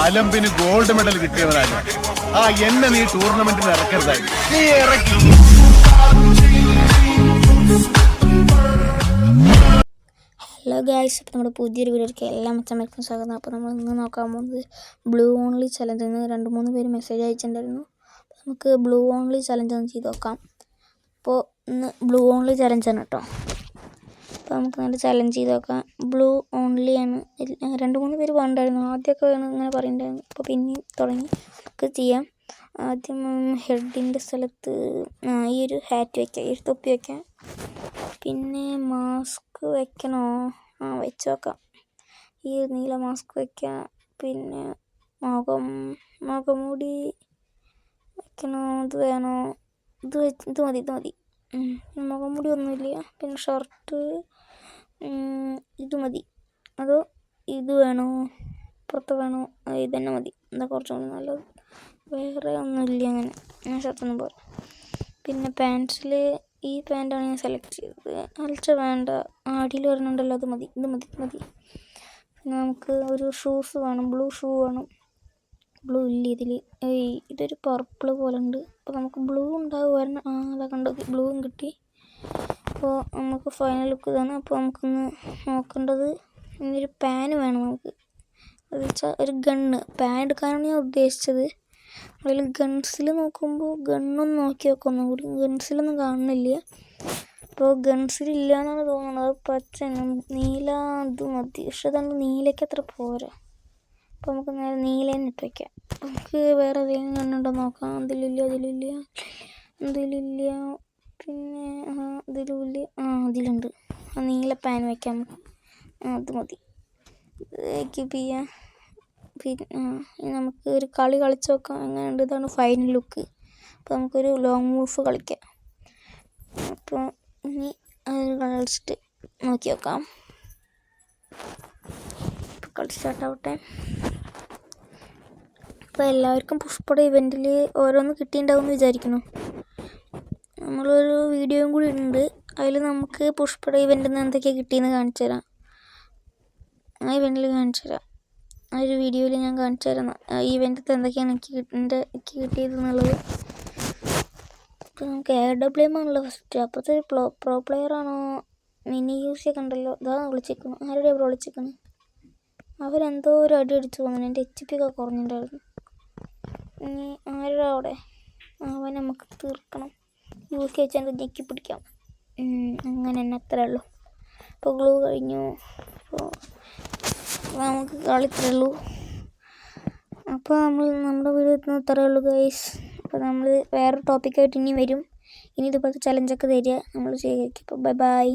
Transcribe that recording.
അലമ്പിന് gold medal കിട്ടിയവരാണ്. ആ എന്നെ നീ ടൂർണമെന്റിന് ഇറക്കരുതായി. നീ ഇറക്കി. ഹലോ ഗായ്സ്, അപ്പോൾ നമ്മുടെ പുതിയൊരു വീഡിയോയിലേക്ക് എല്ലാ മച്ചന്മാർക്കും സ്വാഗതം. അപ്പോൾ നമ്മൾ ഇന്ന് നോക്കാൻ പോകുന്നത് ബ്ലൂ ഓൺലി ചലഞ്ച്. എന്ന് 2-3 പേര് മെസ്സേജ് അയച്ചിട്ടുണ്ടായിരുന്നു. നമുക്ക് ബ്ലൂ ഓൺലി ചലഞ്ച് ഒന്ന് ചെയ്ത് നോക്കാം. അപ്പോൾ ഇന്ന് ബ്ലൂ ഓൺലി ചലഞ്ചാണ് കേട്ടോ. അപ്പോൾ നമുക്ക് നല്ല ചലഞ്ച് ചെയ്ത് നോക്കാം. ബ്ലൂ ഓൺലി ആണ്. 2-3 പേര് പറഞ്ഞിട്ടുണ്ടായിരുന്നു. ആദ്യമൊക്കെ ഇങ്ങനെ പറയുന്നുണ്ടായിരുന്നു. അപ്പോൾ പിന്നെയും തുടങ്ങി നമുക്ക് ചെയ്യാം. ആദ്യം ഹെഡിൻ്റെ സ്ഥലത്ത് ഈ ഒരു ഹാറ്റ് വയ്ക്കാം, ഈ ഒരു തൊപ്പി വയ്ക്കാം. പിന്നെ മാസ്ക് വെക്കണോ? വെച്ച് നോക്കാം. ഈ നീല മാസ്ക് വയ്ക്കാം. പിന്നെ മുഖംമൂടി വെക്കണോ? ഇത് വേണോ? ഇത് മതി. മുഖംമൂടി ഒന്നുമില്ല. പിന്നെ ഷർട്ട് ഇത് മതി. അതോ ഇത് വേണോ? പുറത്ത് വേണോ? ഇത് തന്നെ മതി. എന്താ കുറച്ചും കൂടി നല്ലത്. വേറെ ഒന്നുമില്ല. അങ്ങനെ ഷർട്ടൊന്നും പോരാ. പിന്നെ പാൻസിൽ ഈ പാൻറ്റാണ് ഞാൻ സെലക്ട് ചെയ്തത്. അൽച്ച വേണ്ട, അടിയിൽ വരണുണ്ടല്ലോ, ഇത് മതി. പിന്നെ നമുക്ക് ഒരു ഷൂസ് വേണം. ബ്ലൂ ഷൂ വേണം. ബ്ലൂ ഇല്ല ഇതിൽ. ഇതൊരു പർപ്പിൾ പോലെ ഉണ്ട്. അപ്പോൾ നമുക്ക് ബ്ലൂ ഉണ്ടാകുമായിരുന്നു. അതാ കണ്ടത്, ബ്ലൂവും കിട്ടി. അപ്പോൾ നമുക്ക് ഫൈനൽ ലുക്ക് ഇതാണ്. അപ്പോൾ നമുക്കൊന്ന് നോക്കേണ്ടത് ഇനിയൊരു പാൻ വേണം നമുക്ക്. അത് വെച്ചാൽ ഒരു ഗണ്ണ്. പാൻ എടുക്കാനാണ് ഞാൻ ഉദ്ദേശിച്ചത്. അതിൽ ഗൺസിൽ നോക്കുമ്പോൾ ഗണ്ണൊന്നും നോക്കി നോക്കാം ഒന്നും കൂടി. ഗൺസിലൊന്നും കാണുന്നില്ല. അപ്പോൾ ഗൺസിലില്ല എന്നാണ് തോന്നുന്നത്. പച്ച നീല ഇത് മതി. പക്ഷെ അതാണ് നീലയ്ക്ക് അത്ര പോരാ. അപ്പോൾ നമുക്ക് നേരെ നീല തന്നെ ഇട്ട് വയ്ക്കാം. നമുക്ക് വേറെ ഏതെങ്കിലും ഗണ്ണുണ്ടോ നോക്കാം. അതിലില്ല. പിന്നെ ഇതിലുമില്ല. അതിലുണ്ട്. ആ നീല പാൻ വയ്ക്കാം നമുക്ക്. അത് മതി. കീപ്പ് ചെയ്യാം. പിന്നെ നമുക്ക് ഒരു കളി കളിച്ച് നോക്കാം എങ്ങനെയുണ്ട്. ഇതാണ് ഫൈനൽ ലുക്ക്. അപ്പോൾ നമുക്കൊരു ലോങ് മൂവ് കളിക്കാം. അപ്പോൾ ഇനി അത് കളിച്ചിട്ട് നോക്കി നോക്കാം. കളി സ്റ്റാർട്ടാവട്ടെ. അപ്പോൾ എല്ലാവർക്കും പുഷ്പയുടെ ഇവൻറ്റിൽ ഓരോന്ന് കിട്ടിയിട്ടുണ്ടാവുമെന്ന് വിചാരിക്കുന്നു. നമ്മളൊരു വീഡിയോയും കൂടി ഉണ്ട്. അതിൽ നമുക്ക് പുഷ്പയുടെ ഇവൻറ്റിൽ നിന്ന് എന്തൊക്കെയാണ് കിട്ടിയെന്ന് കാണിച്ചു തരാം. ആ ഇവൻറ്റിൽ കാണിച്ചു തരാം. ആ ഒരു വീഡിയോയിൽ ഞാൻ കാണിച്ചു തരാം ഈ ഇവൻറ്റിൽ എന്തൊക്കെയാണ് എനിക്ക് കിട്ടിയതെന്നുള്ളത്. അപ്പോൾ നമുക്ക് AWM ആണല്ലോ ഫസ്റ്റ്. അപ്പോഴത്തെ പ്രോ പ്ലെയർ ആണോ? മിനി യൂസിയൊക്കെ ഉണ്ടല്ലോ. ഇതാ വിളിച്ചേക്കുന്നു. ആരുടെ അവിടെ വിളിച്ചേക്കുന്നു? അവരെന്തോ ഒരു അടി അടിച്ചു പോകുന്നു. എൻ്റെ HP ഒക്കെ കുറഞ്ഞിട്ടുണ്ടായിരുന്നു. ഇനി ആരുടെ അവിടെ? അവൻ നമുക്ക് തീർക്കണം. യൂസി വെച്ചാൽ ഞെക്കി പിടിക്കാം. അങ്ങനെ തന്നെ അത്രേ ഉള്ളൂ. അപ്പോൾ ഗ്ലൂ കഴിഞ്ഞു. അപ്പോൾ നമുക്ക് കളിത്രേ ഉള്ളൂ. അപ്പോൾ നമ്മുടെ വീഡിയോ എത്തുന്നത് ഇത്രേ ഉള്ളൂ ഗൈസ്. അപ്പോൾ നമ്മൾ വേറൊരു ടോപ്പിക്കായിട്ട് ഇനി വരും. ഇനി ഇതുപോലത്തെ ചലഞ്ചൊക്കെ തരിക, നമ്മൾ ചെയ്യുക. അപ്പോൾ ബൈ.